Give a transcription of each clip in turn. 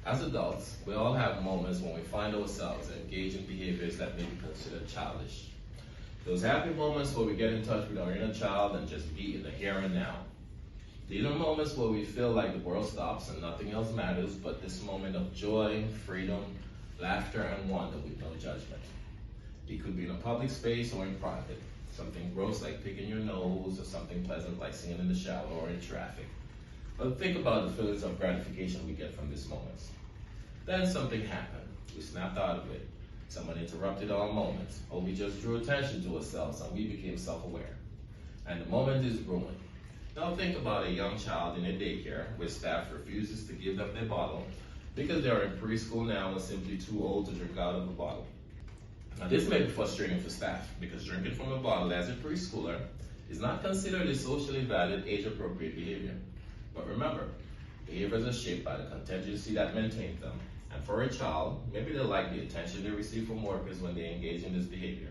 As adults, we all have moments when we find ourselves engaged in behaviors that may be considered childish. Those happy moments where we get in touch with our inner child and just be in the here and now. These are moments where we feel like the world stops and nothing else matters but this moment of joy, freedom, laughter, and wonder with no judgment. It could be in a public space or in private. Something gross like picking your nose, or something pleasant like singing in the shower or in traffic. But think about the feelings of gratification we get from these moments. Then something happened. We snapped out of it. Someone interrupted our moment, or we just drew attention to ourselves and we became self-aware. And the moment is ruined. Now think about a young child in a daycare where staff refuses to give them their bottle because they are in preschool now and simply too old to drink out of a bottle. Now this may be frustrating for staff because drinking from a bottle as a preschooler is not considered a socially valid age-appropriate behavior. But remember, behaviors are shaped by the contingency that maintains them. And for a child, maybe they like the attention they receive from workers when they engage in this behavior.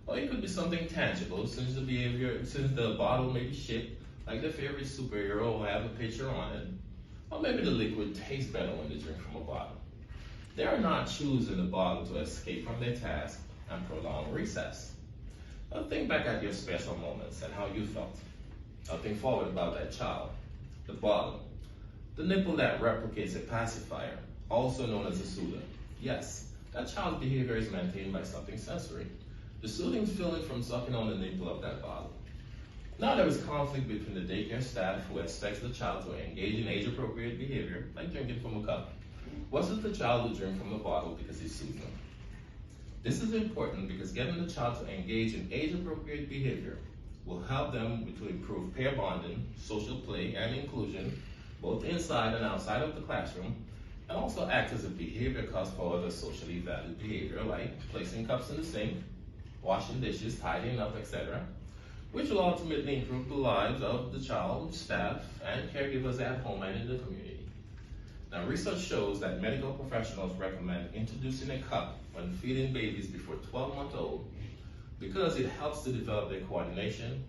Or it could be something tangible since the bottle may be shaped like their favorite superhero or have a picture on it. Or maybe the liquid tastes better when they drink from a bottle. They are not choosing the bottle to escape from their task and prolong recess. Now think back at your special moments and how you felt. Now think forward about that child. The bottle. The nipple that replicates a pacifier, also known as a soother. Yes, that child's behavior is maintained by something sensory. The soothing feeling from sucking on the nipple of that bottle. Now there is conflict between the daycare staff who expects the child to engage in age-appropriate behavior, like drinking from a cup, versus the child who drinks from the bottle because it soothes them. This is important because getting the child to engage in age-appropriate behavior will help them to improve pair bonding, social play, and inclusion, both inside and outside of the classroom, and also act as a behavior cause for other socially valid behavior like placing cups in the sink, washing dishes, tidying up, etc., which will ultimately improve the lives of the child, staff, and caregivers at home and in the community. Now, research shows that medical professionals recommend introducing a cup when feeding babies before 12 months old because it helps to develop their coordination,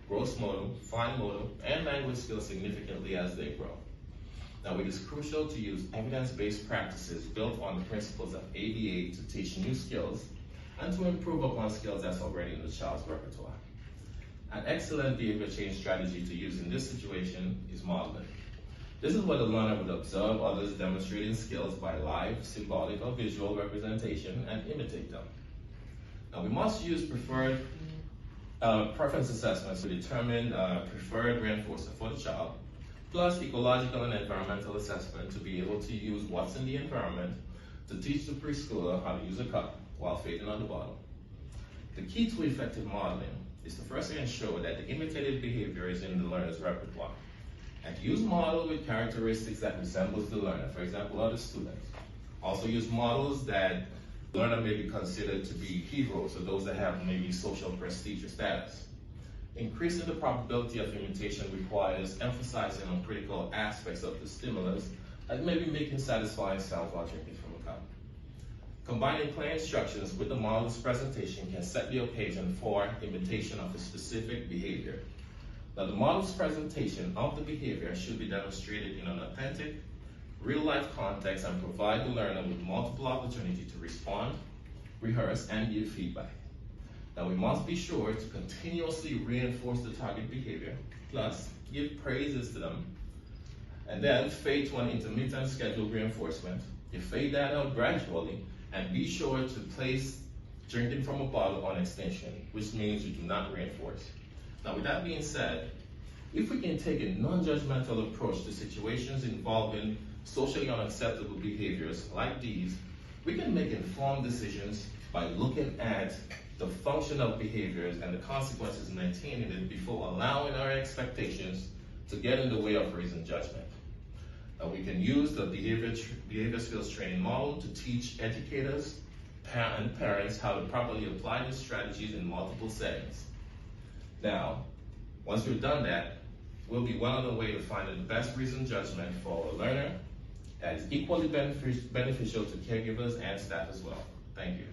gross motor, fine motor, and language skills significantly as they grow. Now, it is crucial to use evidence-based practices built on the principles of ABA to teach new skills and to improve upon skills that's already in the child's repertoire. An excellent behavior change strategy to use in this situation is modeling. This is where the learner would observe others demonstrating skills by live, symbolic, or visual representation and imitate them. Now, we must use preference assessments to determine preferred reinforcer for the child, plus ecological and environmental assessment to be able to use what's in the environment to teach the preschooler how to use a cup while feeding on the bottle. The key to effective modeling is to first ensure that the imitated behavior is in the learner's repertoire, and to use models with characteristics that resembles the learner, for example, other students. Also use models that the learner may be considered to be heroes, or those that have maybe social prestige or status. Increasing the probability of imitation requires emphasizing on critical aspects of the stimulus, like maybe making satisfying sounds while drinking from a cup. Combining play instructions with the model's presentation can set the occasion for imitation of a specific behavior. Now, the model's presentation of the behavior should be demonstrated in an authentic, real-life context and provide the learner with multiple opportunities to respond, rehearse, and give feedback. Now, we must be sure to continuously reinforce the target behavior, plus give praises to them, and then fade to an intermittent scheduled reinforcement. You fade that out gradually, and be sure to place drinking from a bottle on extension, which means you do not reinforce. Now, with that being said, if we can take a non-judgmental approach to situations involving socially unacceptable behaviors like these, we can make informed decisions by looking at the function of behaviors and the consequences maintaining it before allowing our expectations to get in the way of reasoned judgment. We can use the behavior skills training model to teach educators and parents how to properly apply these strategies in multiple settings. Now, once we've done that, we'll be well on the way to finding the best reasoned judgment for a learner that is equally beneficial to caregivers and staff as well. Thank you.